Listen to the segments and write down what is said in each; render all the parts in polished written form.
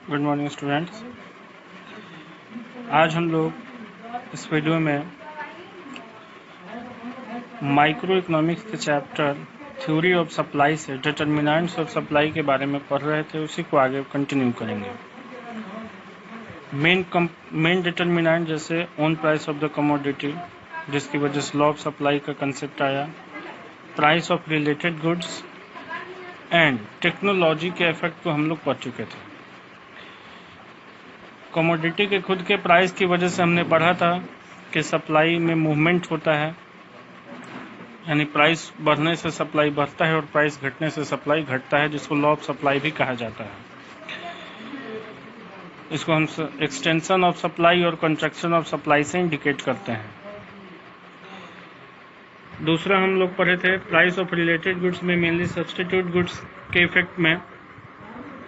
Good morning students. आज हम लोग इस वीडियो में माइक्रो इकोनॉमिक्स के चैप्टर थ्योरी ऑफ सप्लाई से डिटर्मिनेंट्स ऑफ सप्लाई के बारे में पढ़ रहे थे, उसी को आगे कंटिन्यू करेंगे। मेन डिटर्मिनेंट जैसे own price of the commodity, जिसकी वजह से लॉ ऑफ सप्लाई का कंसेप्ट आया, price of related goods and technology के इफेक्ट को हम लोग पढ़ चुके थे। कमोडिटी के खुद के प्राइस की वजह से हमने पढ़ा था कि सप्लाई में मूवमेंट होता है, यानी प्राइस बढ़ने से सप्लाई बढ़ता है और प्राइस घटने से सप्लाई घटता है, जिसको लॉ ऑफ सप्लाई भी कहा जाता है। इसको हम एक्सटेंशन ऑफ सप्लाई और कंट्रैक्शन ऑफ सप्लाई से इंडिकेट करते हैं। दूसरा हम लोग पढ़े थे प्राइस ऑफ रिलेटेड गुड्स में मेनली सब्स्टिट्यूट गुड्स के इफेक्ट में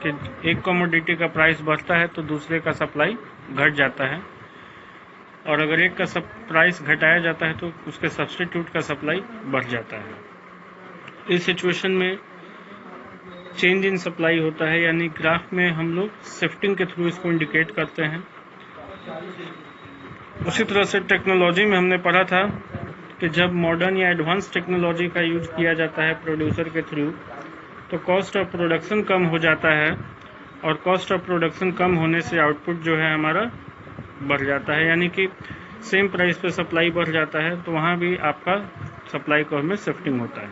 कि एक कमोडिटी का प्राइस बढ़ता है तो दूसरे का सप्लाई घट जाता है, और अगर एक का प्राइस घटाया जाता है तो उसके सब्स्टिट्यूट का सप्लाई बढ़ जाता है। इस सिचुएशन में चेंज इन सप्लाई होता है, यानी ग्राफ में हम लोग शिफ्टिंग के थ्रू इसको इंडिकेट करते हैं। उसी तरह से टेक्नोलॉजी में हमने पढ़ा था कि जब मॉडर्न या एडवांस टेक्नोलॉजी का यूज किया जाता है प्रोड्यूसर के थ्रू, तो कॉस्ट ऑफ प्रोडक्शन कम हो जाता है, और कॉस्ट ऑफ प्रोडक्शन कम होने से आउटपुट जो है हमारा बढ़ जाता है, यानी कि सेम प्राइस पे सप्लाई बढ़ जाता है, तो वहाँ भी आपका सप्लाई कर्व में शिफ्टिंग होता है।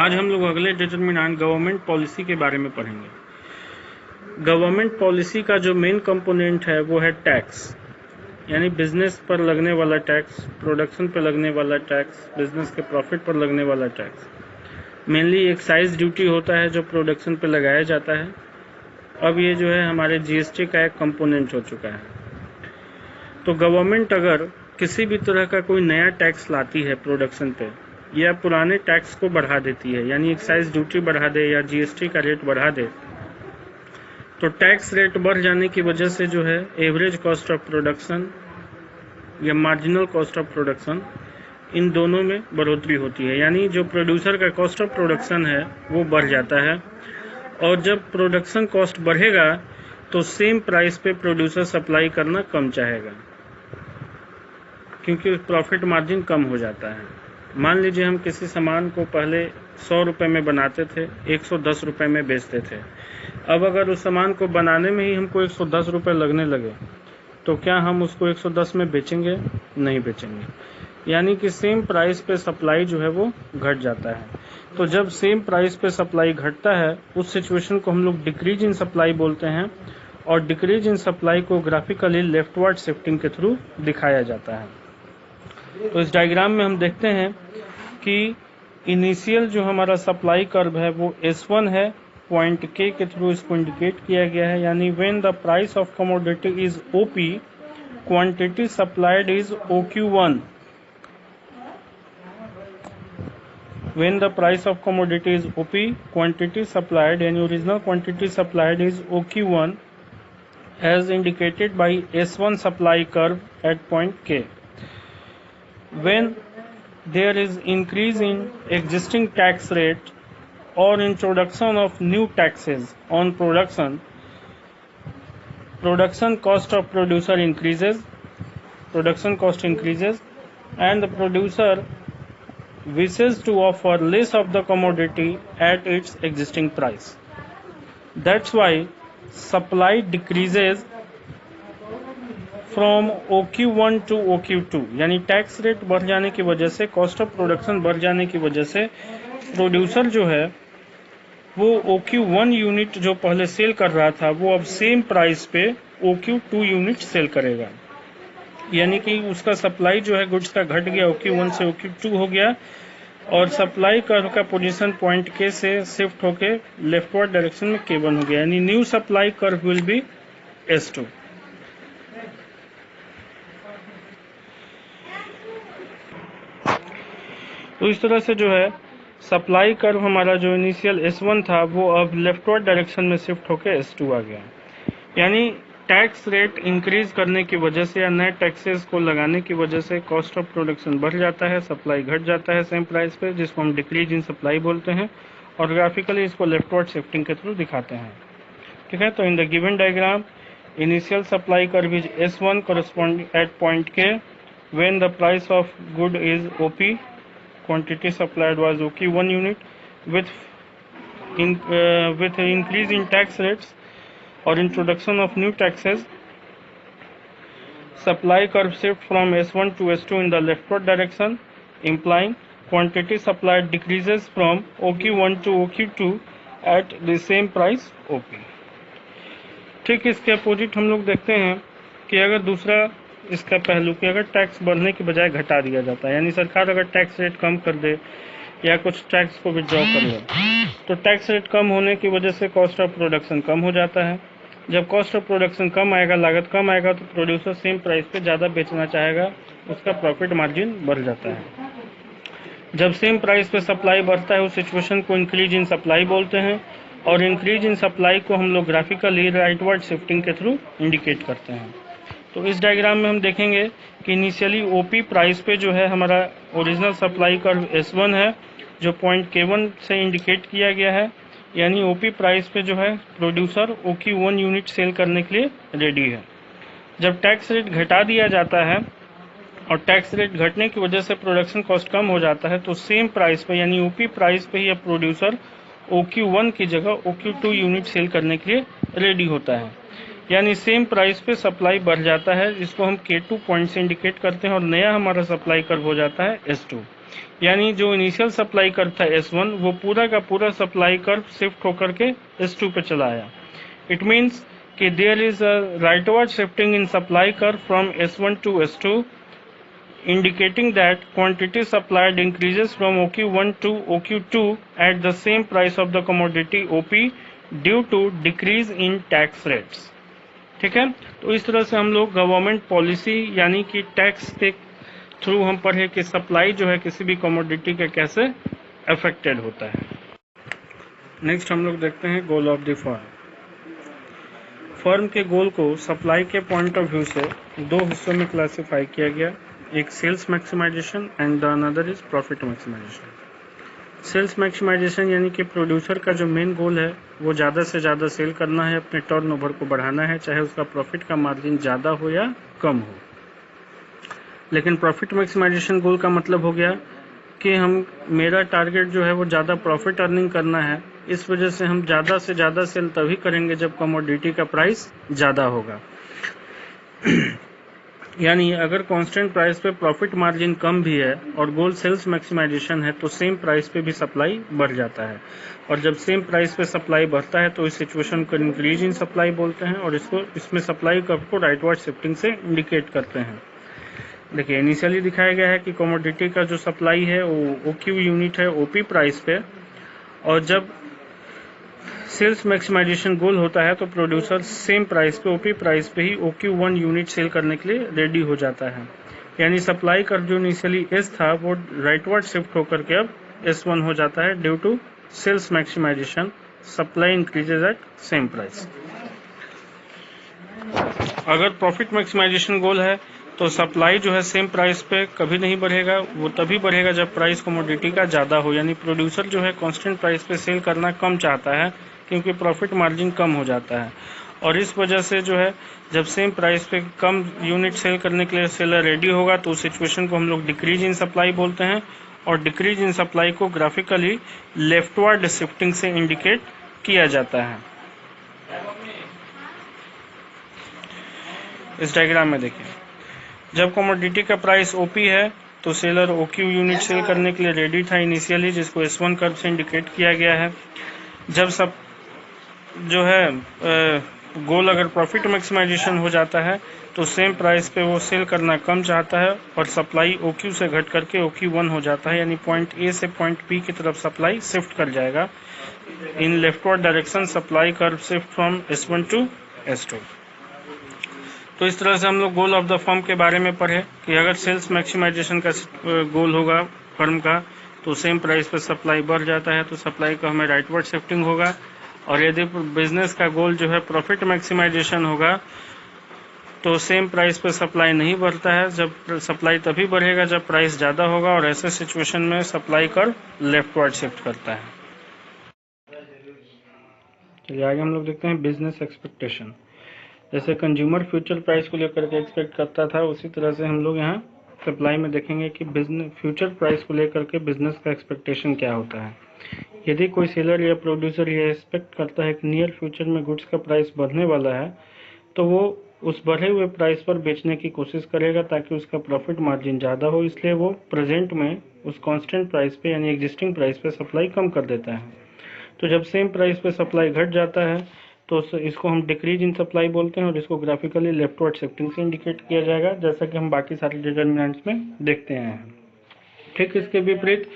आज हम लोग अगले डिटर्मिनेंट गवर्नमेंट पॉलिसी के बारे में पढ़ेंगे। गवर्नमेंट पॉलिसी का जो मेन कंपोनेंट है वो है टैक्स, यानी बिजनेस पर लगने वाला टैक्स, प्रोडक्शन पर लगने वाला टैक्स, बिजनेस के प्रॉफिट पर लगने वाला टैक्स। मेनली एक्साइज ड्यूटी होता है जो प्रोडक्शन पे लगाया जाता है। अब ये जो है हमारे जीएसटी का एक कंपोनेंट हो चुका है। तो गवर्नमेंट अगर किसी भी तरह का कोई नया टैक्स लाती है प्रोडक्शन पे, या पुराने टैक्स को बढ़ा देती है, यानी एक्साइज ड्यूटी बढ़ा दे या जीएसटी का रेट बढ़ा दे, तो टैक्स रेट बढ़ जाने की वजह से जो है एवरेज कॉस्ट ऑफ प्रोडक्शन या मार्जिनल कॉस्ट ऑफ प्रोडक्शन, इन दोनों में बढ़ोतरी होती है। यानी जो प्रोड्यूसर का कॉस्ट ऑफ प्रोडक्शन है वो बढ़ जाता है, और जब प्रोडक्शन कॉस्ट बढ़ेगा तो सेम प्राइस पे प्रोड्यूसर सप्लाई करना कम चाहेगा, क्योंकि प्रॉफिट मार्जिन कम हो जाता है। मान लीजिए हम किसी सामान को पहले 100 रुपये में बनाते थे, 110 रुपये में बेचते थे। अब अगर उस सामान को बनाने में ही हमको 110 रुपये लगने लगे, तो क्या हम उसको 110 में बेचेंगे? नहीं बेचेंगे। यानी कि सेम प्राइस पे सप्लाई जो है वो घट जाता है। तो जब सेम प्राइस पे सप्लाई घटता है, उस सिचुएशन को हम लोग डिक्रीज इन सप्लाई बोलते हैं, और डिक्रीज इन सप्लाई को ग्राफिकली लेफ्टवर्ड शिफ्टिंग के थ्रू दिखाया जाता है। तो इस डायग्राम में हम देखते हैं कि इनिशियल जो हमारा सप्लाई कर्व है वो S1 है, पॉइंट K के थ्रू इसको इंडिकेट किया गया है, यानी when the price of commodity is OP, quantity supplied is OQ1। When the price of commodity is OP, quantity supplied and original quantity supplied is OQ1 as indicated by S1 supply curve at point K. When there is increase in existing tax rate or introduction of new taxes on production, production cost of producer increases, production cost increases, and the producer wishes to offer less of the commodity at its existing price. That's why supply decreases from OQ1 to OQ2, यानी tax rate बढ़ जाने की वजह से, cost of production बढ़ जाने की वजह से प्रोड्यूसर जो है वो OQ1 यूनिट जो पहले सेल कर रहा था वो अब सेम प्राइस पे OQ2 यूनिट सेल करेगा। यानी कि उसका सप्लाई जो है गुड्स का घट गया, OQ1 से OQ2 हो गया, और सप्लाई कर्व का पोजीशन पॉइंट K से शिफ्ट होके लेफ्टवर्ड डायरेक्शन में K1 हो गया, यानी new supply curve will be S2। तो इस तरह से जो है सप्लाई कर्व हमारा जो इनिशियल S1 था वो अब लेफ्टवर्ड डायरेक्शन में शिफ्ट होके S2 आ गया। यानी टैक्स रेट इंक्रीज करने की वजह से या नए टैक्सेस को लगाने की वजह से कॉस्ट ऑफ प्रोडक्शन बढ़ जाता है, सप्लाई घट जाता है सेम प्राइस पे, जिसको हम डिक्रीज इन सप्लाई बोलते हैं, और ग्राफिकली इसको लेफ्टवर्ड शिफ्टिंग के थ्रू दिखाते हैं। ठीक है। तो in the given diagram initial supply curve is S1 corresponding at point K when the price of good is OP, quantity supplied was OK 1 unit, with increase in tax rates or introduction of new taxes, supply curve shift from S1 to S2 in the leftward direction, implying quantity supplied decreases from OQ1 to OQ2 at the same price OP। ठीक इसके opposite हम लोग देखते हैं कि अगर दूसरा इसका पहलू कि अगर टैक्स बढ़ने की बजाय घटा दिया जाता है, यानी सरकार अगर टैक्स रेट कम कर दे या कुछ टैक्स को विड्रॉ कर ले, तो टैक्स रेट कम होने की वजह से कॉस्ट ऑफ प्रोडक्शन कम हो जाता है। जब कॉस्ट ऑफ प्रोडक्शन कम आएगा, लागत कम आएगा, तो प्रोड्यूसर सेम प्राइस पे ज़्यादा बेचना चाहेगा, उसका प्रॉफिट मार्जिन बढ़ जाता है। जब सेम प्राइस पे सप्लाई बढ़ता है उस सिचुएशन को इंक्रीज इन सप्लाई बोलते हैं, और इंक्रीज इन सप्लाई को हम लोग ग्राफिकली राइटवर्ड शिफ्टिंग के थ्रू इंडिकेट करते हैं। तो इस डायग्राम में हम देखेंगे कि इनिशियली ओपी प्राइस पे जो है हमारा ओरिजिनल सप्लाई कर्व S1 है, जो पॉइंट K1 से इंडिकेट किया गया है, यानी ओपी प्राइस पे जो है प्रोड्यूसर OQ1 यूनिट सेल करने के लिए रेडी है। जब टैक्स रेट घटा दिया जाता है और टैक्स रेट घटने की वजह से प्रोडक्शन कॉस्ट कम हो जाता है, तो सेम प्राइस पे यानी ओपी प्राइस पे ही प्रोड्यूसर OQ1 की जगह OQ2 यूनिट सेल करने के लिए रेडी होता है, यानी सेम प्राइस पे सप्लाई बढ़ जाता है, जिसको हम K2 पॉइंट से इंडिकेट करते हैं, और नया हमारा सप्लाई कर्व हो जाता है S2। यानी जो इनिशियल सप्लाई कर्व था S1 वो पूरा का पूरा सप्लाई कर्व शिफ्ट होकर के S2 पे चला आया। इट मीन्स कि there is a rightward shifting in supply curve from S1 to S2, indicating that quantity supplied increases from OQ1 to OQ2 at the same price of the commodity OP due to decrease in tax rates। ठीक है। तो इस तरह से हम लोग government policy यानी कि टैक्स के थ्रू हम पढ़े कि सप्लाई जो है किसी भी कमोडिटी के कैसे अफेक्टेड होता है। नेक्स्ट हम लोग देखते हैं goal of the firm. Firm के गोल को सप्लाई के पॉइंट ऑफ व्यू से दो हिस्सों में क्लासिफाई किया गया, एक sales maximisation and the another is profit maximisation. Sales maximisation यानी कि प्रोड्यूसर का जो मेन गोल है वो ज़्यादा से ज़्यादा सेल करना है, अपने टर्नओवर को बढ़ाना है, चाहे उसका प्रॉफिट का मार्जिन ज़्यादा हो या कम हो। लेकिन प्रॉफिट मैक्सिमाइजेशन गोल का मतलब हो गया कि मेरा टारगेट जो है वो ज़्यादा प्रॉफिट अर्निंग करना है, इस वजह से हम ज़्यादा से ज़्यादा सेल तभी करेंगे जब कमोडिटी का प्राइस ज़्यादा होगा। यानी अगर कांस्टेंट प्राइस पे प्रॉफिट मार्जिन कम भी है और गोल सेल्स मैक्सिमाइजेशन है, तो सेम प्राइस पे भी सप्लाई बढ़ जाता है, और जब सेम प्राइस पे सप्लाई बढ़ता है तो इस सिचुएशन को इंक्रीज इन सप्लाई बोलते हैं, और इसमें सप्लाई कर्व को राइटवर्ड शिफ्टिंग से इंडिकेट करते हैं। देखिए इनिशियली दिखाया गया है कि कमोडिटी का जो सप्लाई है वो OQ यूनिट है OP प्राइस पे, और जब सेल्स मैक्सिमाइजेशन गोल होता है तो प्रोड्यूसर सेम प्राइस पे OP प्राइस पे ही OQ1 यूनिट सेल करने के लिए रेडी हो जाता है। यानी सप्लाई कर्व जो इनिशियली S था वो राइटवर्ड शिफ्ट होकर के अब S1 हो जाता है due to sales maximisation, supply increases at same price. अगर प्रॉफिट मैक्सिमाइजेशन गोल है तो सप्लाई जो है सेम प्राइस पे कभी नहीं बढ़ेगा, वो तभी बढ़ेगा जब प्राइस कमोडिटी का ज़्यादा हो, यानी प्रोड्यूसर जो है कांस्टेंट प्राइस पे सेल करना कम चाहता है क्योंकि प्रॉफिट मार्जिन कम हो जाता है, और इस वजह से जो है जब सेम प्राइस पे कम यूनिट सेल करने के लिए सेलर रेडी होगा तो उस सिचुएशन को हम लोग डिक्रीज इन सप्लाई बोलते हैं, और डिक्रीज इन सप्लाई को ग्राफिकली लेफ्टवर्ड शिफ्टिंग से इंडिकेट किया जाता है। इस डायग्राम में देखिए, जब कमोडिटी का प्राइस OP है तो सेलर OQ यूनिट सेल करने के लिए रेडी था इनिशियली, जिसको S1 कर्व से इंडिकेट किया गया है। जब सब जो है गोल अगर प्रॉफिट मैक्सिमाइजेशन हो जाता है तो सेम प्राइस पे वो सेल करना कम चाहता है, और सप्लाई OQ से घट करके OQ1 हो जाता है, यानी पॉइंट A से पॉइंट B की तरफ सप्लाई शिफ्ट कर जाएगा। In leftward direction supply curve shift from S1 to S2। तो इस तरह से हम लोग गोल ऑफ द फर्म के बारे में पढ़े कि अगर सेल्स मैक्सिमाइजेशन का गोल होगा फर्म का तो सेम प्राइस पर सप्लाई बढ़ जाता है, तो सप्लाई का हमें राइटवर्ड शिफ्टिंग होगा, और यदि बिजनेस का गोल जो है प्रॉफिट मैक्सिमाइजेशन होगा तो सेम प्राइस पे सप्लाई नहीं बढ़ता है, जब सप्लाई तभी बढ़ेगा जब प्राइस ज़्यादा होगा, और ऐसे सिचुएशन में सप्लाई कर्व लेफ्टवर्ड शिफ्ट करता है। चलिए आगे हम लोग देखते हैं बिजनेस एक्सपेक्टेशन। जैसे कंज्यूमर फ्यूचर प्राइस को लेकर के एक्सपेक्ट करता था, उसी तरह से हम लोग यहाँ सप्लाई में देखेंगे कि बिजनेस फ्यूचर प्राइस को लेकर के बिजनेस का एक्सपेक्टेशन क्या होता है। यदि कोई सेलर या प्रोड्यूसर ये एक्सपेक्ट करता है कि नियर फ्यूचर में गुड्स का प्राइस बढ़ने वाला है, तो वो उस बढ़े हुए प्राइस पर बेचने की कोशिश करेगा ताकि उसका प्रॉफिट मार्जिन ज़्यादा हो, इसलिए वो प्रेजेंट में उस कांस्टेंट प्राइस पे यानी एग्जिस्टिंग प्राइस पे सप्लाई कम कर देता है। तो जब सेम प्राइस पे सप्लाई घट जाता है तो इसको हम डिक्रीज इन सप्लाई बोलते हैं और इसको ग्राफिकली लेफ्टवर्ड शिफ्टिंग से इंडिकेट किया जाएगा, जैसा कि हम बाकी सारे डिटर्मिनेंट्स में देखते हैं। ठीक इसके विपरीत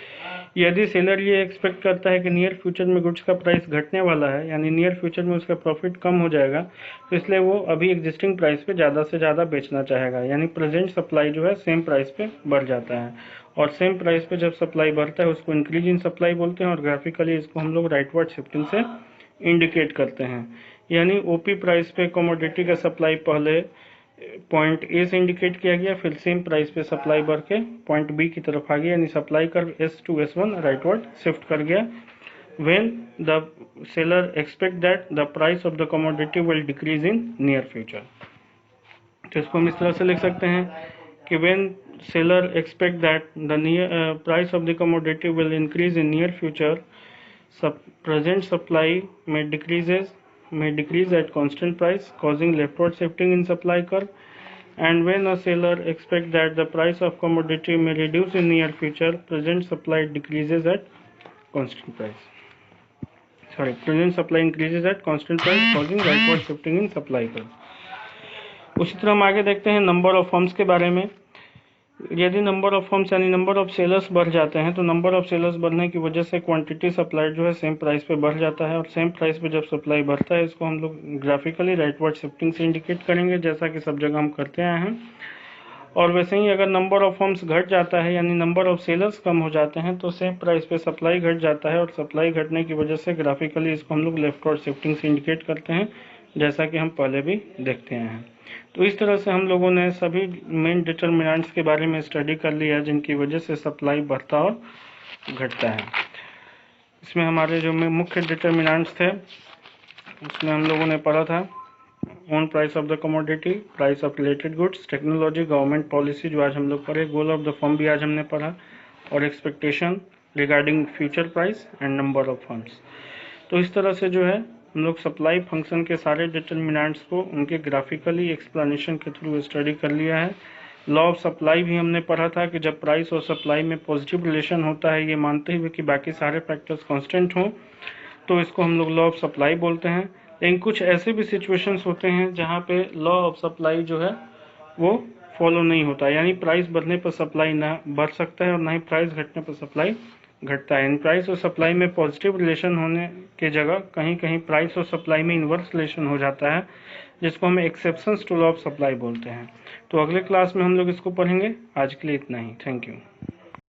यदि सेलर ये एक्सपेक्ट करता है कि नियर फ्यूचर में गुड्स का प्राइस घटने वाला है, यानी नियर फ्यूचर में उसका प्रॉफिट कम हो जाएगा, तो इसलिए वो अभी एग्जिस्टिंग प्राइस पे ज़्यादा से ज़्यादा बेचना चाहेगा, यानी प्रेजेंट सप्लाई जो है सेम प्राइस पे बढ़ जाता है। और सेम प्राइस पे जब सप्लाई बढ़ता है उसको इंक्रीज इन सप्लाई बोलते हैं और ग्राफिकली इसको हम लोग राइटवर्ड शिफ्टिंग से इंडिकेट करते हैं। यानी ओपी प्राइस पे कमोडिटी का सप्लाई पहले पॉइंट ए से इंडिकेट किया गया, फिर सेम प्राइस पे सप्लाई बढ़ के पॉइंट बी की तरफ आ गया, यानी supply curve S two S1 rightward shift कर गया। When the seller expect that the price of the commodity will decrease in near future. तो इसको हम इस तरह से लिख सकते हैं कि when seller expect that the price of the commodity will increase in near future, present supply may decrease at constant price, causing leftward shifting in supply curve. And when a seller expects that the price of commodity may reduce in near future, present supply decreases at constant price. Present supply increases at constant price, causing rightward shifting in supply curve. उसी तरह हम आगे देखते हैं number of firms के बारे में। यदि नंबर ऑफ फर्म्स यानी नंबर ऑफ सेलर्स बढ़ जाते हैं तो नंबर ऑफ सेलर्स बढ़ने की वजह से क्वांटिटी सप्लाई जो है सेम प्राइस पे बढ़ जाता है, और सेम प्राइस पे जब सप्लाई बढ़ता है इसको हम लोग ग्राफिकली राइटवर्ड शिफ्टिंग से इंडिकेट करेंगे, जैसा कि सब जगह हम करते आए हैं। और वैसे ही अगर नंबर ऑफ फर्म्स घट जाता है यानी नंबर ऑफ सेलर्स कम हो जाते हैं तो सेम प्राइस पे सप्लाई घट जाता है, और सप्लाई घटने की वजह से ग्राफिकली इसको हम लोग लेफ्टवर्ड शिफ्टिंग से इंडिकेट करते हैं, जैसा कि हम पहले भी देखते हैं। तो इस तरह से हम लोगों ने सभी मेन डिटर्मिनेंट्स के बारे में स्टडी कर लिया जिनकी वजह से सप्लाई बढ़ता और घटता है। इसमें हमारे जो मुख्य डिटर्मिनेंट्स थे उसमें हम लोगों ने पढ़ा था own price of the commodity, price of related goods, technology, government policy जो आज हम लोग पढ़े, गोल ऑफ द फर्म भी आज हमने पढ़ा, और expectation regarding future price and number of firms. तो इस तरह से जो है हम लोग सप्लाई फंक्शन के सारे डिटर्मिनेंट्स को उनके ग्राफिकली एक्सप्लेनेशन के थ्रू स्टडी कर लिया है। लॉ ऑफ सप्लाई भी हमने पढ़ा था कि जब प्राइस और सप्लाई में पॉजिटिव रिलेशन होता है, ये मानते हुए कि बाकी सारे फैक्टर्स कांस्टेंट हों, तो इसको हम लोग लॉ ऑफ सप्लाई बोलते हैं। लेकिन कुछ ऐसे भी सिचुएशंस होते हैं जहाँ पे लॉ ऑफ सप्लाई जो है वो फॉलो नहीं होता, यानी प्राइस बढ़ने पर सप्लाई ना बढ़ सकता है और ना ही प्राइस घटने पर सप्लाई घटता है। इन प्राइस और सप्लाई में पॉजिटिव रिलेशन होने के जगह कहीं कहीं प्राइस और सप्लाई में इन्वर्स रिलेशन हो जाता है, जिसको हम exceptions to law of supply बोलते हैं। तो अगले क्लास में हम लोग इसको पढ़ेंगे। आज के लिए इतना ही। Thank you.